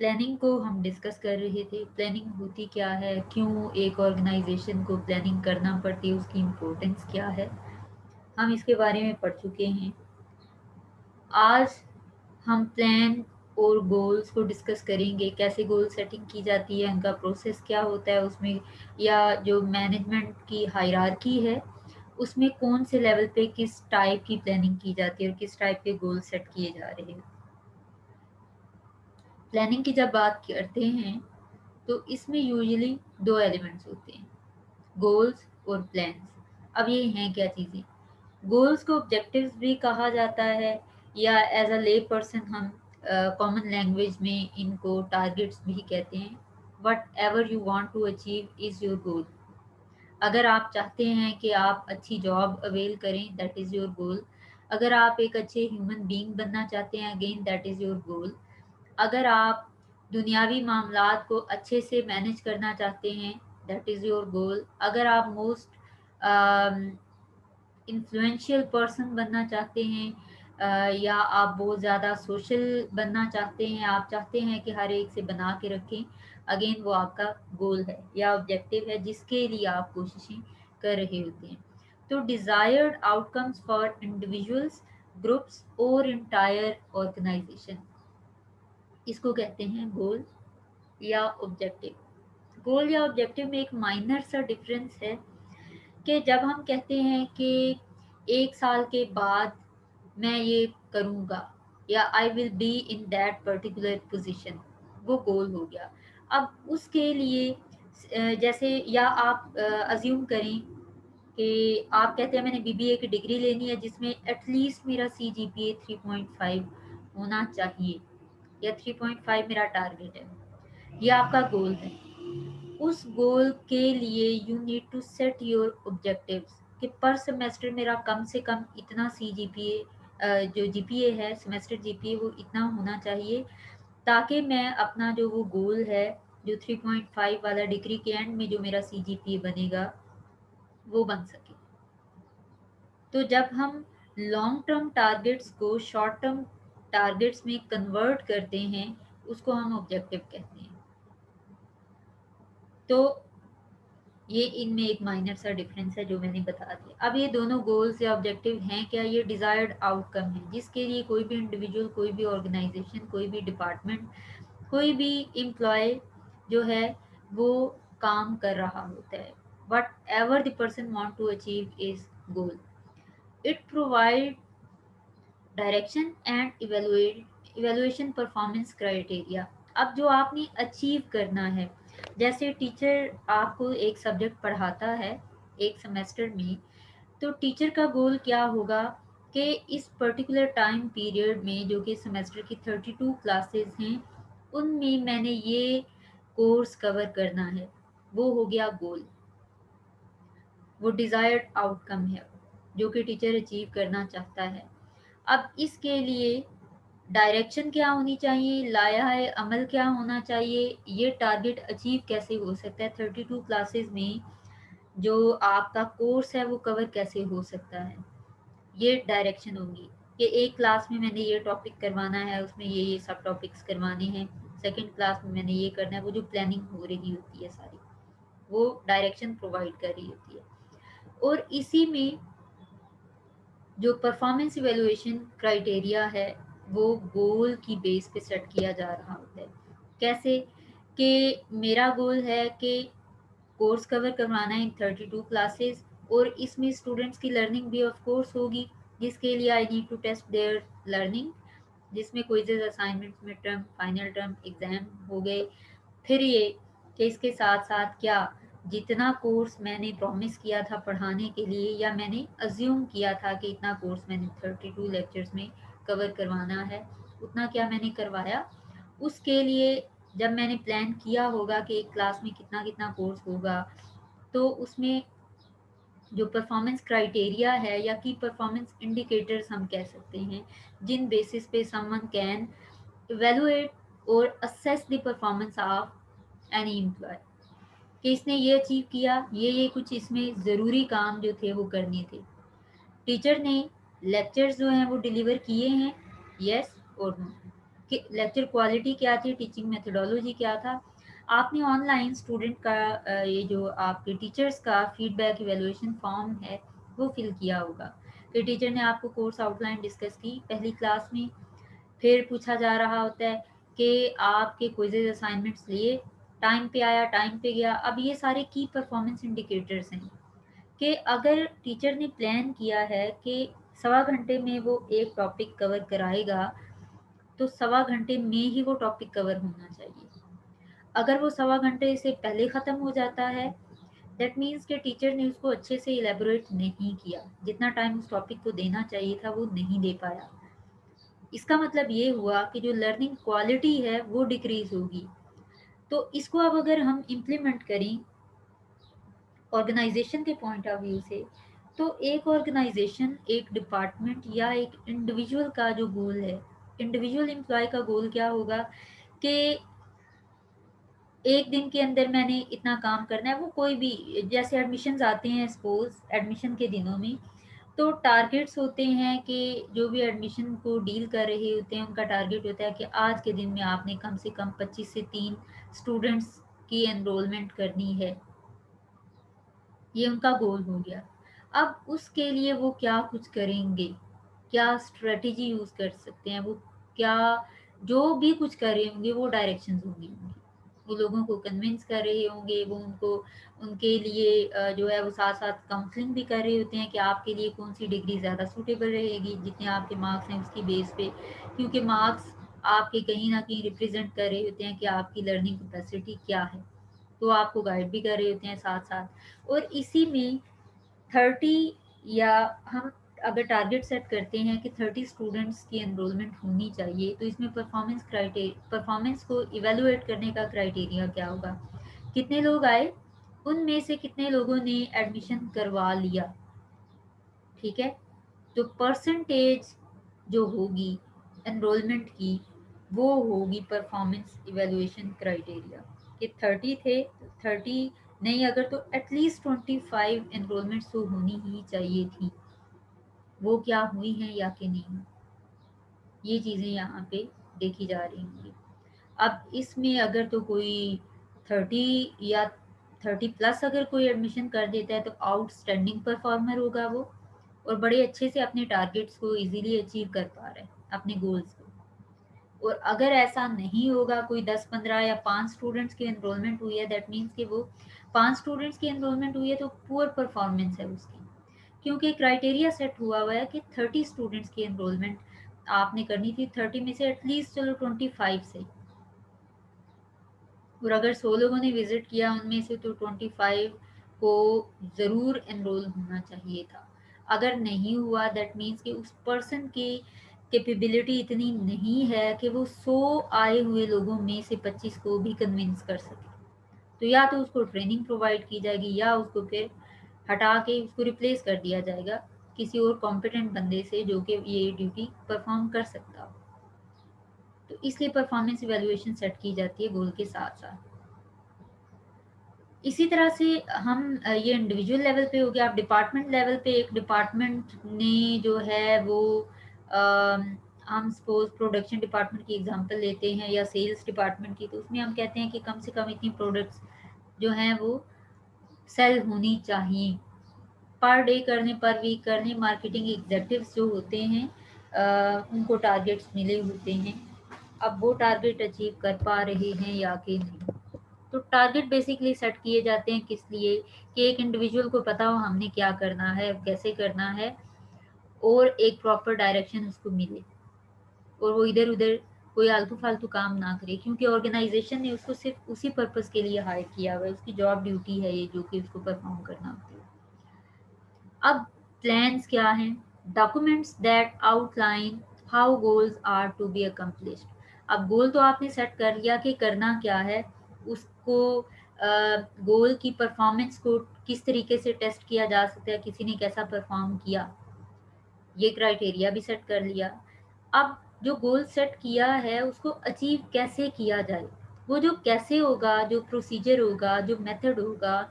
Planning को हम discuss कर रहे थे। प्लानिंग होती क्या है, क्यों एक ऑर्गेनाइजेशन को प्लानिंग करना पड़ती है, उसकी इम्पोर्टेंस क्या है, हम इसके बारे में पढ़ चुके हैं। आज हम प्लान और गोल्स को डिस्कस करेंगे, कैसे गोल सेटिंग की जाती है, उनका प्रोसेस क्या होता है उसमें, या जो मैनेजमेंट की हायरार्की है उसमें कौन से लेवल पे किस टाइप की प्लानिंग की जाती है और किस टाइप के गोल सेट किए जा रहे हैं। प्लानिंग की जब बात करते हैं तो इसमें यूजुअली दो एलिमेंट्स होते हैं, गोल्स और प्लान्स। अब ये हैं क्या चीज़ें? गोल्स को ऑब्जेक्टिव्स भी कहा जाता है, या एज अ ले पर्सन हम कॉमन लैंग्वेज में इनको टारगेट्स भी कहते हैं। Whatever you want to achieve is your goal. अगर आप चाहते हैं कि आप अच्छी जॉब अवेल करें, दैट इज़ योर गोल। अगर आप एक अच्छे ह्यूमन बीइंग बनना चाहते हैं, again that is your goal. अगर आप दुनियावी मामलात को अच्छे से मैनेज करना चाहते हैं, दैट इज़ योर गोल। अगर आप मोस्ट इन्फ्लुएंशियल पर्सन बनना चाहते हैं, या आप बहुत ज़्यादा सोशल बनना चाहते हैं, आप चाहते हैं कि हर एक से बना के रखें, अगेन वो आपका गोल है या ऑब्जेक्टिव है जिसके लिए आप कोशिशें कर रहे होते हैं। तो desired outcomes for individuals, groups और इंटायर ऑर्गेनाइजेशन, इसको कहते हैं गोल या ऑब्जेक्टिव। गोल या ऑब्जेक्टिव में एक माइनर सा डिफरेंस है कि जब हम कहते हैं कि 1 साल के बाद मैं ये करूँगा, या I will be in that particular position, वो गोल हो गया। अब उसके लिए जैसे, या आप अज्यूम करें कि आप कहते हैं मैंने बीबीए की डिग्री लेनी है जिसमें एटलीस्ट मेरा सीजीपीए 3.5 होना चाहिए, या 3.5 मेरा टारगेट है, ये आपका गोल है। उस गोल के लिए you need to set your objectives कि पर सेमेस्टर मेरा कम से कम इतना सीजीपीए, जो जीपीए है सेमेस्टर जीपीए, वो इतना होना चाहिए ताकि मैं अपना जो वो गोल है, जो 3.5 वाला, डिग्री के एंड में जो मेरा सीजीपीए बनेगा वो बन सके। तो जब हम लॉन्ग टर्म टारगेट्स को शॉर्ट टर्म टारगेट्स में कन्वर्ट करते हैं, उसको हम ऑब्जेक्टिव कहते हैं। तो ये इनमें एक माइनर सा डिफरेंस है जो मैंने बता दिया। अब ये दोनों गोल्स या ऑब्जेक्टिव हैं क्या? ये डिजायर्ड आउटकम है जिसके लिए कोई भी इंडिविजुअल, कोई भी ऑर्गेनाइजेशन, कोई भी डिपार्टमेंट, कोई भी एम्प्लॉय जो है वो काम कर रहा होता है। Whatever the person want to achieve is goal. It provide direction and evaluation performance criteria. अब जो आपने अचीव करना है, जैसे टीचर आपको एक सब्जेक्ट पढ़ाता है एक सेमेस्टर में, तो टीचर का गोल क्या होगा कि इस पर्टिकुलर टाइम पीरियड में, जो कि सेमेस्टर की 32 क्लासेस हैं, उनमें मैंने ये कोर्स कवर करना है। वो हो गया गोल, वो डिज़ायर्ड आउटकम है जो कि टीचर अचीव करना चाहता है। अब इसके लिए डायरेक्शन क्या होनी चाहिए, लाया है अमल क्या होना चाहिए, ये टारगेट अचीव कैसे हो सकता है, 32 क्लासेस में जो आपका कोर्स है वो कवर कैसे हो सकता है, ये डायरेक्शन होगी कि एक क्लास में मैंने ये टॉपिक करवाना है, उसमें ये सब टॉपिक्स करवाने हैं, सेकंड क्लास में मैंने ये करना है। वो जो प्लानिंग हो रही होती है सारी, वो डायरेक्शन प्रोवाइड कर रही होती है। और इसी में जो परफॉर्मेंस इवेलुएशन क्राइटेरिया है वो गोल की बेस पे सेट किया जा रहा होता है। कैसे? कि मेरा गोल है कि कोर्स कवर करवाना है इन 32 क्लासेस, और इसमें स्टूडेंट्स की लर्निंग भी ऑफ कोर्स होगी, जिसके लिए I need to test their learning, जिसमें quizzes, assignments, mid term, final term exam हो गए। फिर ये कि इसके साथ साथ क्या जितना कोर्स मैंने प्रॉमिस किया था पढ़ाने के लिए, या मैंने अज्यूम किया था कि इतना कोर्स मैंने 32 लेक्चर्स में कवर करवाना है, उतना क्या मैंने करवाया। उसके लिए जब मैंने प्लान किया होगा कि एक क्लास में कितना कितना कोर्स होगा, तो उसमें जो परफॉर्मेंस क्राइटेरिया है या की परफॉर्मेंस इंडिकेटर्स हम कह सकते हैं, जिन बेसिस पे समवन कैन इवेलुएट और assess the performance of any employee, कि इसने ये अचीव किया, ये कुछ इसमें ज़रूरी काम जो थे वो करने थे। टीचर ने लेक्चर्स जो हैं वो डिलीवर किए हैं, यस और नो। कि लेक्चर क्वालिटी क्या थी, टीचिंग मेथोडोलॉजी क्या था। आपने ऑनलाइन स्टूडेंट का ये जो आपके टीचर्स का फीडबैक इवेलुएशन फॉर्म है वो फिल किया होगा। फिर टीचर ने आपको कोर्स आउटलाइन डिस्कस की पहली क्लास में, फिर पूछा जा रहा होता है कि आपके क्विज़ेज असाइनमेंट्स लिए, टाइम पे आया, टाइम पे गया। अब ये सारे की परफॉर्मेंस इंडिकेटर्स हैं कि अगर टीचर ने प्लान किया है कि 1.25 घंटे में वो एक टॉपिक कवर कराएगा, तो 1.25 घंटे में ही वो टॉपिक कवर होना चाहिए। अगर वो 1.25 घंटे से पहले ख़त्म हो जाता है, दैट मीन्स कि टीचर ने उसको अच्छे से इलेबोरेट नहीं किया, जितना टाइम उस टॉपिक को देना चाहिए था वो नहीं दे पाया। इसका मतलब ये हुआ कि जो लर्निंग क्वालिटी है वो डिक्रीज होगी। तो इसको अब अगर हम इम्प्लीमेंट करें ऑर्गेनाइजेशन के पॉइंट ऑफ व्यू से, तो एक ऑर्गेनाइजेशन, एक डिपार्टमेंट या एक इंडिविजुअल का जो गोल है, इंडिविजुअल एम्प्लॉय का गोल क्या होगा कि एक दिन के अंदर मैंने इतना काम करना है। वो कोई भी, जैसे एडमिशन्स आते हैं, सपोज एडमिशन के दिनों में तो टारगेट्स होते हैं कि जो भी एडमिशन को डील कर रहे होते हैं उनका टारगेट होता है कि आज के दिन में आपने कम से कम 25 से 3 स्टूडेंट्स की एनरोलमेंट करनी है। ये उनका गोल हो गया। अब उसके लिए वो क्या कुछ करेंगे, क्या स्ट्रेटेजी यूज़ कर सकते हैं, वो क्या, जो भी कुछ कर रहे होंगे वो डायरेक्शंस होंगी उनकी। वो लोगों को कन्विंस कर रहे होंगे, वो उनको, उनके लिए जो है वो साथ साथ काउंसलिंग भी कर रहे होते हैं कि आपके लिए कौन सी डिग्री ज़्यादा सूटेबल रहेगी, जितने आपके मार्क्स हैं उसकी बेस पे। क्योंकि मार्क्स आपके कहीं ना कहीं रिप्रेजेंट कर रहे होते हैं कि आपकी लर्निंग कैपेसिटी क्या है, तो आपको गाइड भी कर रहे होते हैं साथ साथ। और इसी में 30, या हम अगर टारगेट सेट करते हैं कि 30 स्टूडेंट्स की एनरोलमेंट होनी चाहिए, तो इसमें परफॉर्मेंस को इवेलुएट करने का क्राइटेरिया क्या होगा, कितने लोग आए, उनमें से कितने लोगों ने एडमिशन करवा लिया। ठीक है, तो परसेंटेज जो होगी एनरोलमेंट की, वो होगी परफॉर्मेंस इवेलुएशन क्राइटेरिया। कि 30 थे, 30 नहीं, अगर तो एटलीस्ट 25 एनरोलमेंट्स तो होनी ही चाहिए थी। वो क्या हुई हैं या कि नहीं, ये चीज़ें यहाँ पे देखी जा रही होंगी। अब इसमें अगर तो कोई 30 या 30 प्लस अगर कोई एडमिशन कर देता है तो आउटस्टैंडिंग परफॉर्मर होगा वो, और बड़े अच्छे से अपने टारगेट्स को इजीली अचीव कर पा रहा है, अपने गोल्स को। और अगर ऐसा नहीं होगा, कोई 10-15 या 5 स्टूडेंट्स की एनरोलमेंट हुई है, दैट मीन्स कि वो 5 स्टूडेंट्स की एनरोलमेंट हुई है तो पुअर परफॉर्मेंस है उसकी। क्योंकि क्राइटेरिया सेट हुआ है कि 30 स्टूडेंट्स की एनरोलमेंट आपने करनी थी, 30 में से एटलीस्ट चलो 25 से, और अगर 100 लोगों ने विजिट किया उनमें से तो 25 को ज़रूर एनरोल होना चाहिए था। अगर नहीं हुआ, दैट मीन्स कि उस पर्सन की कैपेबिलिटी इतनी नहीं है कि वो 100 आए हुए लोगों में से 25 को भी कन्विंस कर सके। तो या तो उसको ट्रेनिंग प्रोवाइड की जाएगी, या उसको फिर हटा के उसको रिप्लेस कर दिया जाएगा किसी और कॉम्पिटेंट बंदे से जो कि ये ड्यूटी परफॉर्म कर सकता हो। तो इसलिए परफॉर्मेंस इवेल्युएशन सेट की जाती है गोल के साथ साथ। इसी तरह से हम ये इंडिविजुअल लेवल पे हो गया। आप डिपार्टमेंट लेवल पे, एक डिपार्टमेंट ने जो है वो हम सपोज प्रोडक्शन डिपार्टमेंट की एग्जांपल लेते हैं या सेल्स डिपार्टमेंट की, तो उसमें हम कहते हैं कि कम से कम इतनी प्रोडक्ट्स जो हैं वो सेल होनी चाहिए पर डे करने, पर वीक करने। मार्केटिंग एग्जेक्टिव्स जो होते हैं उनको टारगेट्स मिले होते हैं, अब वो टारगेट अचीव कर पा रहे हैं या कि नहीं। तो टारगेट बेसिकली सेट किए जाते हैं किस लिए, कि एक इंडिविजुअल को पता हो हमने क्या करना है, कैसे करना है, और एक प्रॉपर डायरेक्शन उसको मिले, और वो इधर उधर कोई आलतू फालतू काम ना करे, क्योंकि ऑर्गेनाइजेशन ने उसको सिर्फ उसी पर्पस के लिए हायर किया हुआ है, उसकी जॉब ड्यूटी है ये, जो कि उसको परफॉर्म करना होती है। अब प्लान्स क्या हैं, documents that outline how goals are to be accomplished. अब गोल तो आपने सेट कर लिया कि करना क्या है, उसको गोल की परफॉर्मेंस को किस तरीके से टेस्ट किया जा सकता है, किसी ने कैसा परफॉर्म किया, ये क्राइटेरिया भी सेट कर लिया। अब जो गोल सेट किया है उसको अचीव कैसे किया जाए, वो जो कैसे होगा, जो प्रोसीजर होगा, जो मेथड होगा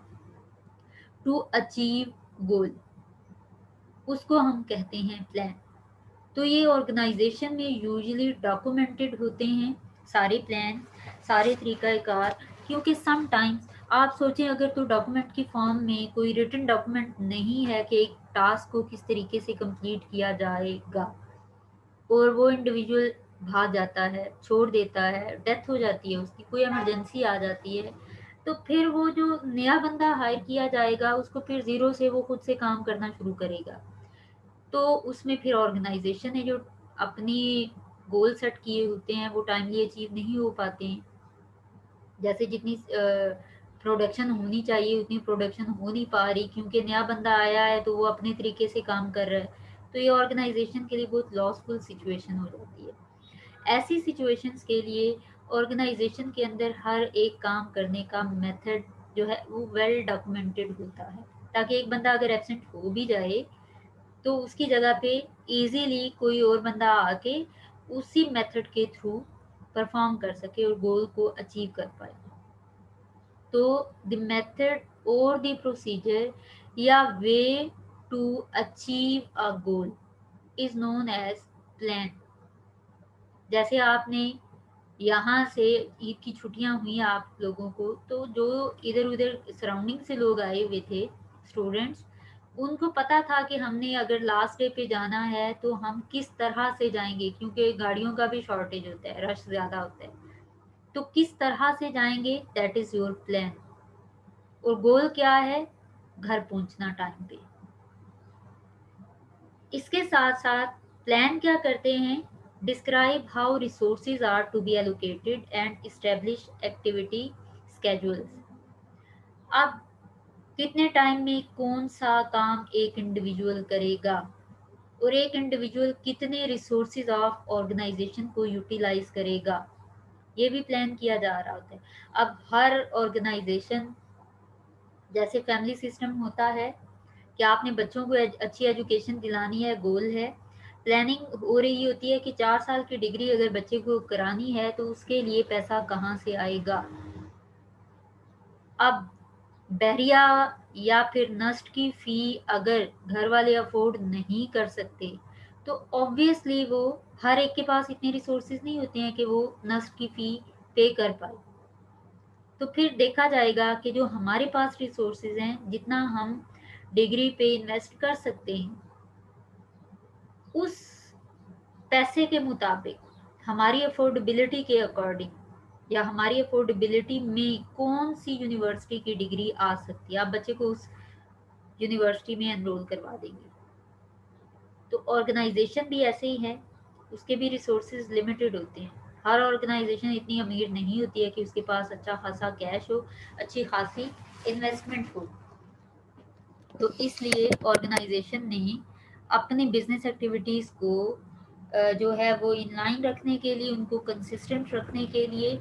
टू अचीव गोल, उसको हम कहते हैं प्लान। तो ये ऑर्गेनाइजेशन में यूजुअली डॉक्यूमेंटेड होते हैं सारे प्लान, सारे तरीक़ाकार, क्योंकि समटाइम्स आप सोचें अगर तो डॉक्यूमेंट की फॉर्म में कोई रिटन डॉक्यूमेंट नहीं है कि एक टास्क को किस तरीके से कंप्लीट किया जाएगा और वो इंडिविजुअल भाग जाता है, छोड़ देता है, डेथ हो जाती है उसकी, कोई इमरजेंसी आ जाती है, तो फिर वो जो नया बंदा हायर किया जाएगा उसको फिर ज़ीरो से वो खुद से काम करना शुरू करेगा। तो उसमें फिर ऑर्गेनाइजेशन है जो अपनी गोल सेट किए होते हैं वो टाइमली अचीव नहीं हो पाते हैं। जैसे जितनी प्रोडक्शन होनी चाहिए उतनी प्रोडक्शन हो नहीं पा रही क्योंकि नया बंदा आया है तो वो अपने तरीके से काम कर रहा है, तो ये ऑर्गेनाइजेशन के लिए बहुत लॉसफुल सिचुएशन हो जाती है। ऐसी सिचुएशंस के लिए ऑर्गेनाइजेशन के अंदर हर एक काम करने का मेथड जो है वो वेल डॉक्यूमेंटेड होता है, ताकि एक बंदा अगर एब्सेंट हो भी जाए तो उसकी जगह पे इजीली कोई और बंदा आके उसी मेथड के थ्रू परफॉर्म कर सके और गोल को अचीव कर पाए। तो द मेथड और द प्रोसीजर या way to achieve a goal is known as plan. जैसे आपने यहाँ से ईद की छुट्टियां हुई आप लोगों को, तो जो इधर उधर सराउंडिंग से लोग आए हुए थे स्टूडेंट्स, उनको पता था कि हमने अगर लास्ट डे पे जाना है तो हम किस तरह से जाएंगे, क्योंकि गाड़ियों का भी शॉर्टेज होता है, रश ज़्यादा होता है, तो किस तरह से जाएंगे, दैट इज़ योर प्लान। और गोल क्या है, घर पहुंचना टाइम पे। इसके साथ साथ प्लान क्या करते हैं, describe how resources are to be allocated and establish activity schedules. अब कितने टाइम में कौन सा काम एक इंडिविजुअल करेगा और एक इंडिविजुअल कितने रिसोर्सेज ऑफ ऑर्गेनाइजेशन को यूटिलाइज करेगा, ये भी प्लान किया जा रहा होता है। अब हर ऑर्गेनाइजेशन, जैसे फैमिली सिस्टम होता है कि आपने बच्चों को अच्छी एजुकेशन दिलानी है, गोल है, प्लानिंग हो रही होती है कि 4 साल की डिग्री अगर बच्चे को करानी है तो उसके लिए पैसा कहाँ से आएगा। अब बहरिया या फिर नस्ट की फ़ी अगर घर वाले अफोर्ड नहीं कर सकते तो ऑब्वियसली वो, हर एक के पास इतने रिसोर्सेज नहीं होते हैं कि वो नस्ट की फ़ी पे कर पाए। तो फिर देखा जाएगा कि जो हमारे पास रिसोर्सेज हैं, जितना हम डिग्री पे इन्वेस्ट कर सकते हैं उस पैसे के मुताबिक, हमारी अफोर्डेबिलिटी के अकॉर्डिंग या हमारी अफोर्डेबिलिटी में कौन सी यूनिवर्सिटी की डिग्री आ सकती है, आप बच्चे को उस यूनिवर्सिटी में एनरोल करवा देंगे। तो ऑर्गेनाइजेशन भी ऐसे ही है, उसके भी रिसोर्सेज लिमिटेड होते हैं। हर ऑर्गेनाइजेशन इतनी अमीर नहीं होती है कि उसके पास अच्छा खासा कैश हो, अच्छी खासी इन्वेस्टमेंट हो। तो इसलिए ऑर्गेनाइजेशन ने अपनी बिजनेस एक्टिविटीज़ को जो है वो इनलाइन रखने के लिए, उनको कंसिस्टेंट रखने के लिए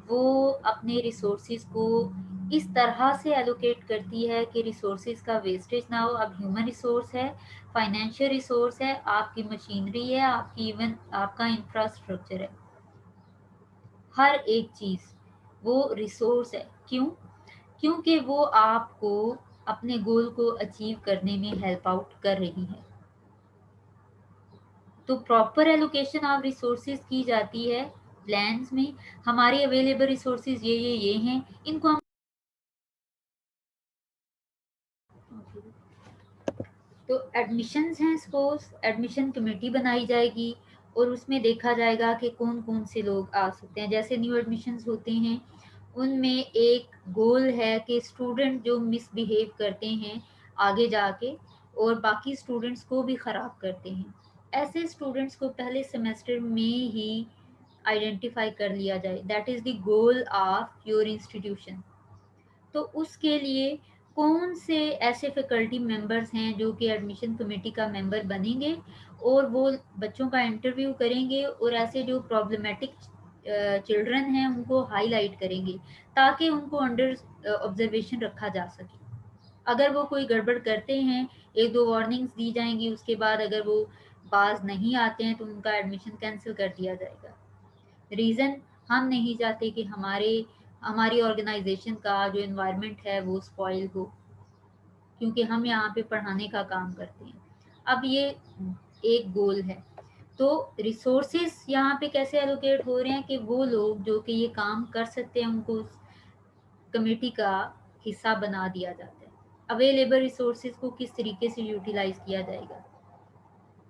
वो अपने रिसोर्सेज को इस तरह से एलोकेट करती है कि रिसोर्सेज का वेस्टेज ना हो। अब ह्यूमन रिसोर्स है, फाइनेंशियल रिसोर्स है, आपकी मशीनरी है, आपकी इवन आपका इंफ्रास्ट्रक्चर है, हर एक चीज़ वो रिसोर्स है। क्यों? क्योंकि वो आपको अपने गोल को अचीव करने में हेल्प आउट कर रही है। तो प्रॉपर एलोकेशन ऑफ रिसोर्सेज की जाती है प्लान्स में। हमारे अवेलेबल रिसोर्सेज ये हैं, इनको हम, तो एडमिशन्स हैं, सपोज एडमिशन कमेटी बनाई जाएगी और उसमें देखा जाएगा कि कौन कौन से लोग आ सकते हैं। जैसे न्यू एडमिशन्स होते हैं उनमें एक गोल है कि स्टूडेंट जो मिसबिहेव करते हैं आगे जाके और बाकी स्टूडेंट्स को भी ख़राब करते हैं, ऐसे स्टूडेंट्स को पहले सेमेस्टर में ही आइडेंटिफाई कर लिया जाए। That is the goal of your institution. तो उसके लिए कौन से ऐसे फैकल्टी मेंबर्स हैं जो कि एडमिशन कमेटी का मेंबर बनेंगे और वो बच्चों का इंटरव्यू करेंगे और ऐसे जो प्रॉब्लमेटिक चिल्ड्रन हैं उनको हाईलाइट करेंगे ताकि उनको अंडर ऑब्जर्वेशन रखा जा सके। अगर वो कोई गड़बड़ करते हैं, एक दो वार्निंग्स दी जाएंगी, उसके बाद अगर वो बाज नहीं आते हैं तो उनका एडमिशन कैंसिल कर दिया जाएगा। रीज़न, हम नहीं चाहते कि हमारी ऑर्गेनाइजेशन का जो एनवायरनमेंट है वो स्पॉइल हो, क्योंकि हम यहाँ पे पढ़ाने का काम करते हैं। अब ये एक गोल है। तो रिसोर्सेज यहाँ पे कैसे एलोकेट हो रहे हैं कि वो लोग जो कि ये काम कर सकते हैं उनको उस कमेटी का हिस्सा बना दिया जाता है। अवेलेबल रिसोर्सेज को किस तरीके से यूटिलाइज किया जाएगा।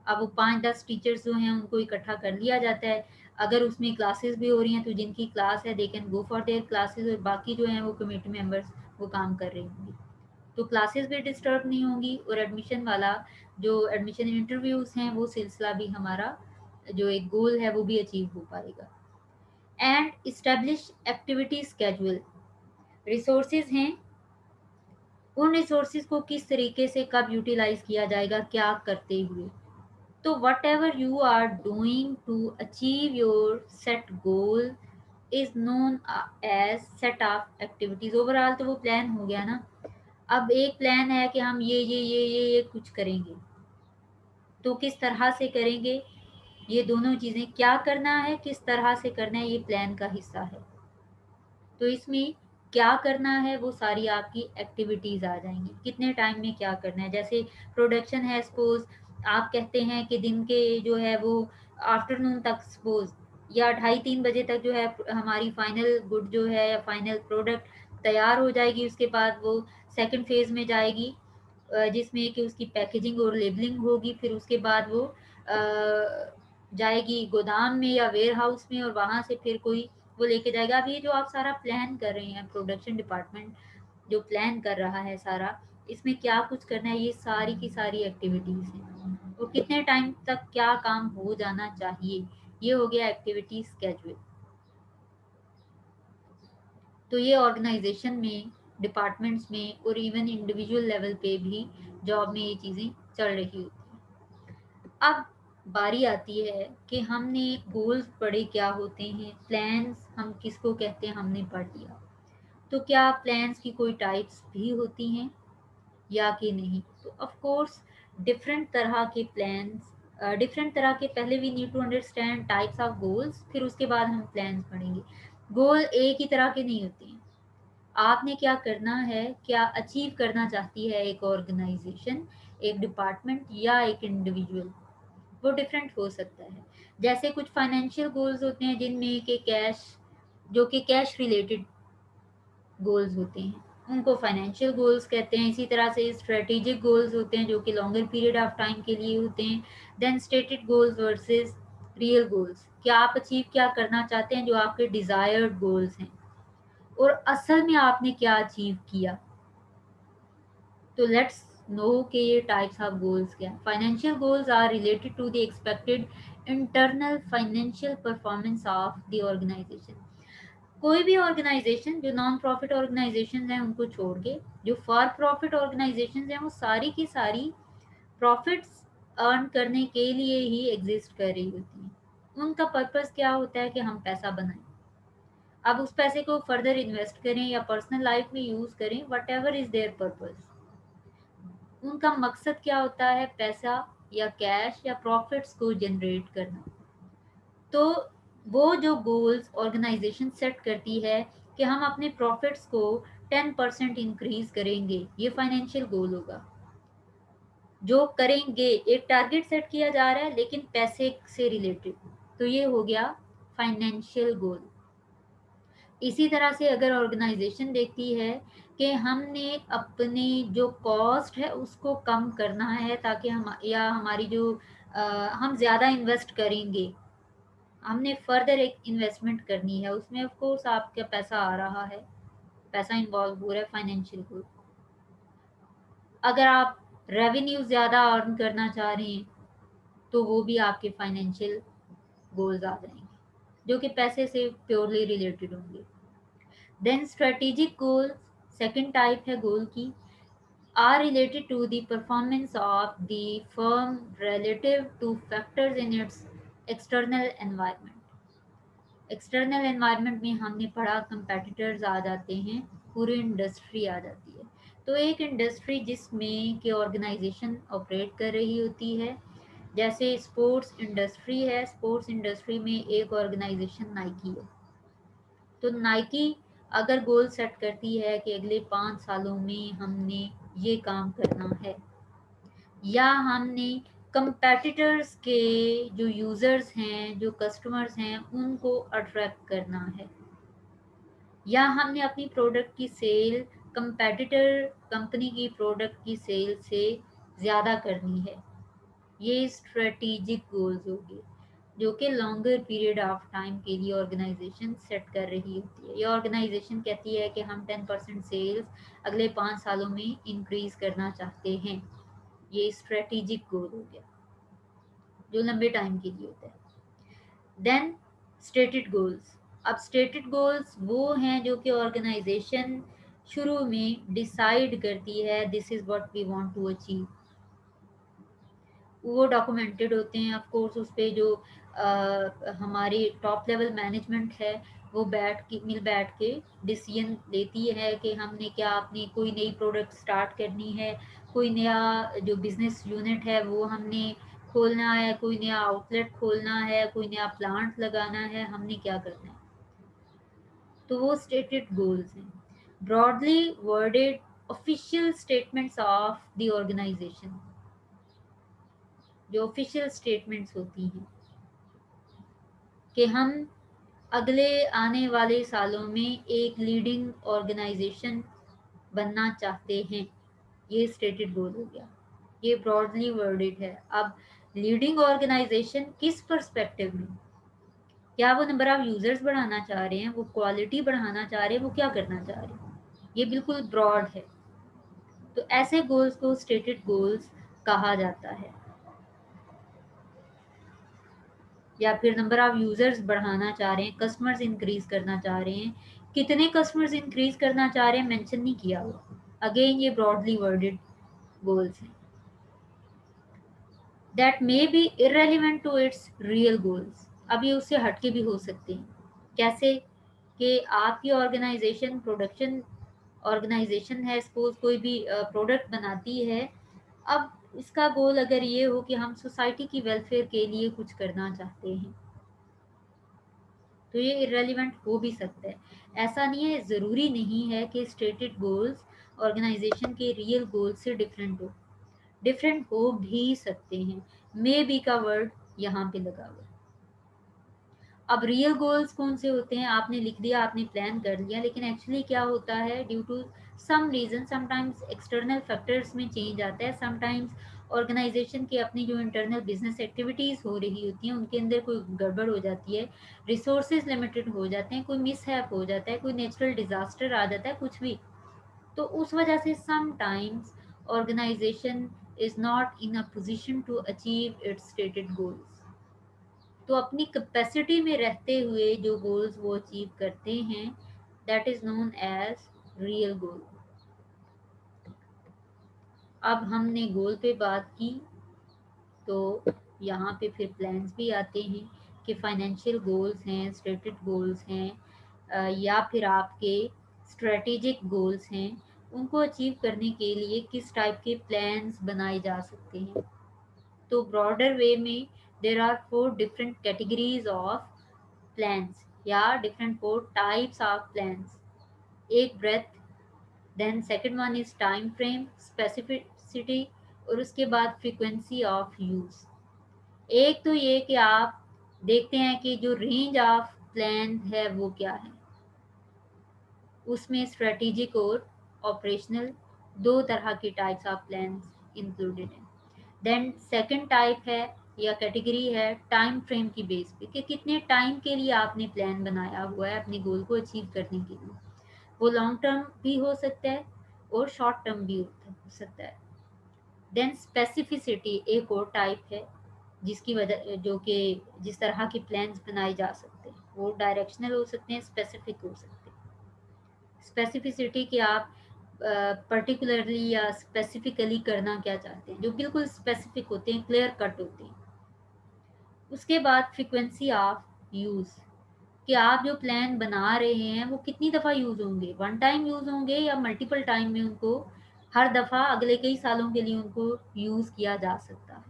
अब वो 5-10 टीचर्स जो हैं उनको इकट्ठा कर लिया जाता है। अगर उसमें क्लासेस भी हो रही हैं तो जिनकी क्लास है they can go for their classes, और बाकी जो हैं वो कमेटी मेंबर्स वो काम कर रहे होंगे, तो क्लासेस भी डिस्टर्ब नहीं होंगी, और एडमिशन वाला जो एडमिशन इंटरव्यूज हैं वो सिलसिला भी हमारा जो एक गोल है वो भी अचीव हो पाएगा। And establish activity schedule. Resources हैं, उन रिसोर्सेज को किस तरीके से कब यूटिलाइज किया जाएगा, क्या करते हुए। तो whatever you are doing to achieve your set goal is known as set of activities. Overall तो वो प्लान हो गया ना। अब एक प्लान है कि हम ये कुछ करेंगे, तो किस तरह से करेंगे, ये दोनों चीज़ें क्या करना है किस तरह से करना है ये प्लान का हिस्सा है। तो इसमें क्या करना है वो सारी आपकी एक्टिविटीज़ आ जाएंगी, कितने टाइम में क्या करना है। जैसे प्रोडक्शन है, सपोज आप कहते हैं कि दिन के जो है वो आफ्टरनून तक सपोज या 2:30-3 बजे तक जो है हमारी फाइनल गुड जो है या फाइनल प्रोडक्ट तैयार हो जाएगी। उसके बाद वो सेकंड फेज़ में जाएगी, जिसमें कि उसकी पैकेजिंग और लेबलिंग होगी। फिर उसके बाद वो जाएगी गोदाम में या वेयर हाउस में, और वहाँ से फिर कोई वो लेके जाएगा। अब ये जो आप सारा प्लान कर रहे हैं, प्रोडक्शन डिपार्टमेंट जो प्लान कर रहा है सारा, इसमें क्या कुछ करना है, ये सारी की सारी एक्टिविटीज़ हैं, और कितने टाइम तक क्या काम हो जाना चाहिए, ये हो गया एक्टिविटी स्केड्यूल। तो ये ऑर्गेनाइजेशन में, डिपार्टमेंट्स में और इवन इंडिविजुअल लेवल पे भी जॉब में ये चीज़ें चल रही होती हैं। अब बारी आती है कि हमने गोल्स पढ़े क्या होते हैं, प्लान्स हम किसको कहते हैं हमने पढ़ लिया। तो क्या प्लान्स की कोई टाइप्स भी होती हैं या कि नहीं। तो ऑफ कोर्स डिफरेंट तरह के प्लान्स, डिफरेंट तरह के, पहले we need to understand types of goals, फिर उसके बाद हम प्लान्स पढ़ेंगे। गोल एक ही तरह के नहीं होते हैं। आपने क्या करना है, क्या अचीव करना चाहती है एक ऑर्गेनाइजेशन, एक डिपार्टमेंट या एक इंडिविजुअल, वो डिफरेंट हो सकता है। जैसे कुछ फाइनेंशियल गोल्स होते हैं जिनमें कि कैश, जो कि कैश रिलेटेड गोल्स होते हैं, उनको फाइनेंशियल गोल्स कहते हैं। इसी तरह से स्ट्रेटेजिक गोल्स होते हैं जो कि लॉन्गर पीरियड ऑफ टाइम के लिए होते हैं। Then stated goals versus real goals, क्या आप अचीव क्या करना चाहते हैं, जो आपके डिजायर्ड गोल्स हैं, और असल में आपने क्या अचीव किया। तो लेट्स नो कि ये टाइप्स ऑफ गोल्स क्या है। Financial goals are related to the expected internal financial performance of the organisation. कोई भी ऑर्गेनाइजेशन, जो नॉन प्रॉफिट ऑर्गेनाइजेशन हैं उनको छोड़ के, जो फॉर प्रॉफिट ऑर्गेनाइजेशन हैं वो सारी की सारी प्रॉफिट्स अर्न करने के लिए ही एग्जिस्ट कर रही होती हैं। उनका पर्पस क्या होता है कि हम पैसा बनाएं। अब उस पैसे को फर्दर इन्वेस्ट करें या पर्सनल लाइफ में यूज करें, what ever is there purpose, उनका मकसद क्या होता है, पैसा या कैश या प्रॉफिट्स को जनरेट करना। तो वो जो गोल्स ऑर्गेनाइजेशन सेट करती है कि हम अपने प्रॉफिट्स को 10% इंक्रीज करेंगे, ये फाइनेंशियल गोल होगा। जो करेंगे, एक टारगेट सेट किया जा रहा है लेकिन पैसे से रिलेटेड, तो ये हो गया फाइनेंशियल गोल। इसी तरह से अगर ऑर्गेनाइजेशन देखती है कि हमने अपनी जो कॉस्ट है उसको कम करना है, ताकि हम या हमारी जो हम ज़्यादा इन्वेस्ट करेंगे, हमने फर्दर एक इन्वेस्टमेंट करनी है, उसमें ऑफ कोर्स आपका पैसा आ रहा है, पैसा इन्वॉल्व हो रहा है, फाइनेंशियल गोल। अगर आप रेवेन्यू ज़्यादा अर्न करना चाह रहे हैं तो वो भी आपके फाइनेंशियल गोल्स आ जाएंगे, जो कि पैसे से प्योरली रिलेटेड होंगे। देन स्ट्रेटेजिक गोल, सेकंड टाइप है गोल की, are related to the performance of the firm relative to factors in its external environment। External environment में हमने पढ़ा कंपेटिटर्स आ जाते हैं, पूरी इंडस्ट्री आ जाती है। तो एक इंडस्ट्री जिसमें कि ऑर्गेनाइजेशन ऑपरेट कर रही होती है, जैसे स्पोर्ट्स इंडस्ट्री है, स्पोर्ट्स इंडस्ट्री में एक ऑर्गेनाइजेशन नाइकी है। तो नाइकी अगर गोल सेट करती है कि अगले 5 सालों में हमने ये काम करना है, या हमने कंपेटिटर्स के जो यूज़र्स हैं, जो कस्टमर्स हैं, उनको अट्रैक्ट करना है, या हमने अपनी प्रोडक्ट की सेल कंपेटिटर कंपनी की प्रोडक्ट की सेल से ज़्यादा करनी है। ये स्ट्रेटेजिक गोल्स होंगे जो कि लॉन्गर पीरियड ऑफ टाइम के लिए ऑर्गेनाइजेशन सेट कर रही होती है। ये ऑर्गेनाइजेशन कहती है कि हम 10% सेल्स अगले 5 सालों में इंक्रीज करना चाहते हैं। ये स्ट्रेटेजिक गोल हो गया जो लंबे टाइम के लिए होता है। Then stated goals. अब स्टेटेड गोल्स वो हैं जो कि ऑर्गेनाइजेशन शुरू में डिसाइड करती है, this is what we want to achieve. वो डॉक्यूमेंटेड होते हैं ऑफ कोर्स। उस पे जो हमारी टॉप लेवल मैनेजमेंट है वो बैठ के डिसीजन लेती है कि हमने क्या अपनी कोई नई प्रोडक्ट स्टार्ट करनी है, कोई नया जो बिजनेस यूनिट है वो हमने खोलना है, कोई नया आउटलेट खोलना है, कोई नया प्लांट लगाना है, हमने क्या करना है। तो वो स्टेटेड गोल्स हैं, broadly worded official statements of the organisation. जो ऑफिशियल स्टेटमेंट्स होती हैं कि हम अगले आने वाले सालों में एक लीडिंग ऑर्गेनाइजेशन बनना चाहते हैं, ये स्टेटेड गोल हो गया। ये ब्रॉडली वर्डेड है। अब लीडिंग ऑर्गेनाइजेशन किस पर्सपेक्टिव में, क्या वो नंबर ऑफ यूजर्स बढ़ाना चाह रहे हैं, वो क्वालिटी बढ़ाना चाह रहे हैं, वो क्या करना चाह रहे हैं, ये बिल्कुल ब्रॉड है। तो ऐसे गोल्स को स्टेटेड गोल्स कहा जाता है। या फिर नंबर ऑफ यूजर्स बढ़ाना चाह रहे हैं, कस्टमर्स इंक्रीज करना चाह रहे हैं, कितने कस्टमर्स इंक्रीज करना चाह रहे हैं मेंशन नहीं किया हुआ। अगेन ये ब्रॉडली वर्डेड गोल्स हैं that may be irrelevant to its real goals. अब ये उससे हटके भी हो सकते हैं। कैसे कि आपकी ऑर्गेनाइजेशन प्रोडक्शन ऑर्गेनाइजेशन है, सपोज कोई भी प्रोडक्ट बनाती है। अब इसका गोल अगर ये हो कि हम सोसाइटी की वेलफेयर के लिए कुछ करना चाहते हैं, तो ये इररेलेवेंट हो भी सकता है। ऐसा नहीं है, ज़रूरी नहीं है कि स्टेटेड गोल्स ऑर्गेनाइजेशन के रियल गोल से डिफरेंट हो भी सकते हैं। मे बी का वर्ड यहाँ पे लगा हुआ है। अब रियल गोल्स कौन से होते हैं, आपने लिख दिया, आपने प्लान कर लिया, लेकिन एक्चुअली क्या होता है, due to some reason, sometimes external factors में चेंज आता है, समटाइम्स ऑर्गेनाइजेशन की अपनी जो इंटरनल बिजनेस एक्टिविटीज़ हो रही होती हैं उनके अंदर कोई गड़बड़ हो जाती है, रिसोर्सेज लिमिटेड हो जाते हैं, कोई मिसहैप हो जाता है, कोई नेचुरल डिजास्टर आ जाता है, कुछ भी। तो उस वजह से sometimes organisation is not in a position to achieve its stated goals. तो अपनी कैपेसिटी में रहते हुए जो गोल्स वो अचीव करते हैं, that is known as real goal. अब हमने गोल पे बात की, तो यहाँ पे फिर प्लान्स भी आते हैं कि फाइनेंशियल गोल्स हैं, स्टेटेड गोल्स हैं, या फिर आपके स्ट्रेटेजिक गोल्स हैं, उनको अचीव करने के लिए किस टाइप के प्लान्स बनाए जा सकते हैं। तो ब्रॉडर वे में there are 4 different categories of plans या डिफरेंट 4 टाइप्स ऑफ प्लान्स। एक breadth, then second one is time frame, specificity, और उसके बाद फ्रीक्वेंसी ऑफ यूज। एक तो ये कि आप देखते हैं कि जो रेंज ऑफ प्लान है वो क्या है, उसमें स्ट्रेटेजिक और ऑपरेशनल दो तरह की टाइप्स ऑफ प्लान इंक्लूडेड हैं। देन सेकंड टाइप है या कैटेगरी है टाइम फ्रेम की बेस पे कि कितने टाइम के लिए आपने प्लान बनाया हुआ है अपने गोल को अचीव करने के लिए। वो लॉन्ग टर्म भी हो सकता है और शॉर्ट टर्म भी हो सकता है। देन स्पेसिफिसिटी एक और टाइप है जिसकी वजह जो कि जिस तरह के प्लान्स बनाए जा सकते हैं वो डायरेक्शनल हो सकते हैं, स्पेसिफिक हो सकते हैं। स्पेसिफिसिटी कि आप पर्टिकुलरली या स्पेसिफिकली करना क्या चाहते हैं, जो बिल्कुल स्पेसिफिक होते हैं, क्लियर कट होते हैं। उसके बाद फ्रीक्वेंसी ऑफ यूज़ कि आप जो प्लान बना रहे हैं वो कितनी दफ़ा यूज़ होंगे, वन टाइम यूज़ होंगे या मल्टीपल टाइम में उनको हर दफ़ा अगले कई सालों के लिए उनको यूज़ किया जा सकता है।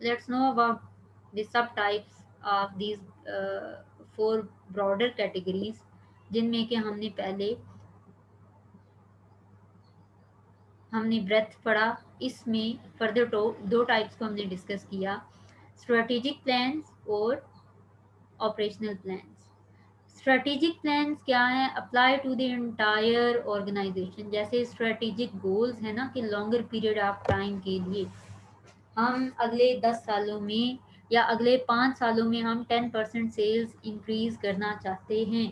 Let's know about the subtypes of these 4 broader categories, जिनमें कि हमने पहले हमने ब्रेथ पढ़ा। इसमें फर्दर दो टाइप्स को हमने डिस्कस किया, स्ट्रेटेजिक प्लान्स और ऑपरेशनल प्लान्स। स्ट्रेटेजिक प्लान्स क्या है? Apply to the entire organisation. जैसे स्ट्रेटेजिक गोल्स है ना कि लॉन्गर पीरियड ऑफ टाइम के लिए हम अगले 10 सालों में या अगले 5 सालों में हम 10% सेल्स इंक्रीज करना चाहते हैं।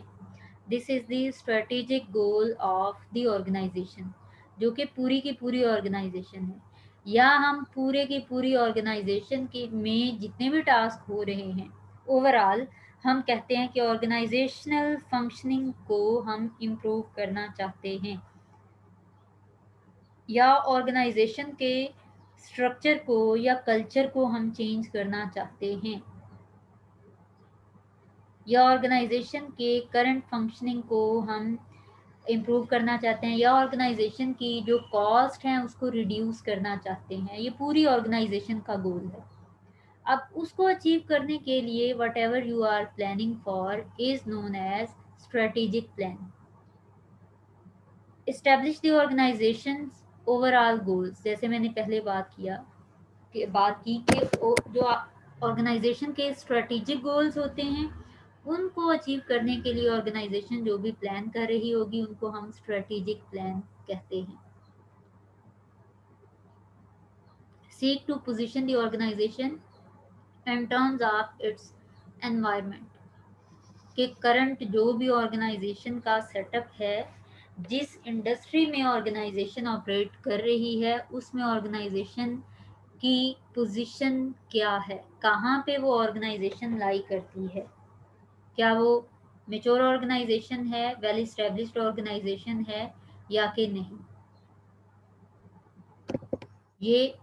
This is the strategic goal of the organisation, जो कि पूरी की पूरी ऑर्गेनाइजेशन है। या हम पूरे की पूरी ऑर्गेनाइजेशन के में जितने भी टास्क हो रहे हैं ओवरऑल, हम कहते हैं कि ऑर्गेनाइजेशनल फंक्शनिंग को हम इम्प्रूव करना चाहते हैं, या ऑर्गेनाइजेशन के स्ट्रक्चर को या कल्चर को हम चेंज करना चाहते हैं, या ऑर्गेनाइजेशन के करंट फंक्शनिंग को हम इम्प्रूव करना चाहते हैं, या ऑर्गेनाइजेशन की जो कॉस्ट है उसको रिड्यूस करना चाहते हैं। ये पूरी ऑर्गेनाइजेशन का गोल है। अब उसको अचीव करने के लिए whatever you are planning for is known as strategic plan. Establish the organisation overall goals. जैसे मैंने पहले बात की कि जो ऑर्गेनाइजेशन के स्ट्रेटेजिक गोल्स होते हैं उनको अचीव करने के लिए ऑर्गेनाइजेशन जो भी प्लान कर रही होगी उनको हम स्ट्रेटेजिक प्लान कहते हैं। Seek to position the organisation in terms of its environment. कि करंट जो भी ऑर्गेनाइजेशन का सेटअप है, जिस इंडस्ट्री में ऑर्गेनाइजेशन ऑपरेट कर रही है उसमें ऑर्गेनाइजेशन की पोजीशन क्या है, कहाँ पे वो ऑर्गेनाइजेशन लाई करती है। क्या वो मेच्योर ऑर्गेनाइजेशन है, वेल इस्टेब्लिश्ड ऑर्गेनाइजेशन है या कि नहीं, ये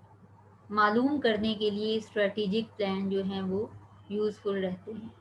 मालूम करने के लिए स्ट्रेटेजिक प्लान जो हैं वो यूज़फुल रहते हैं।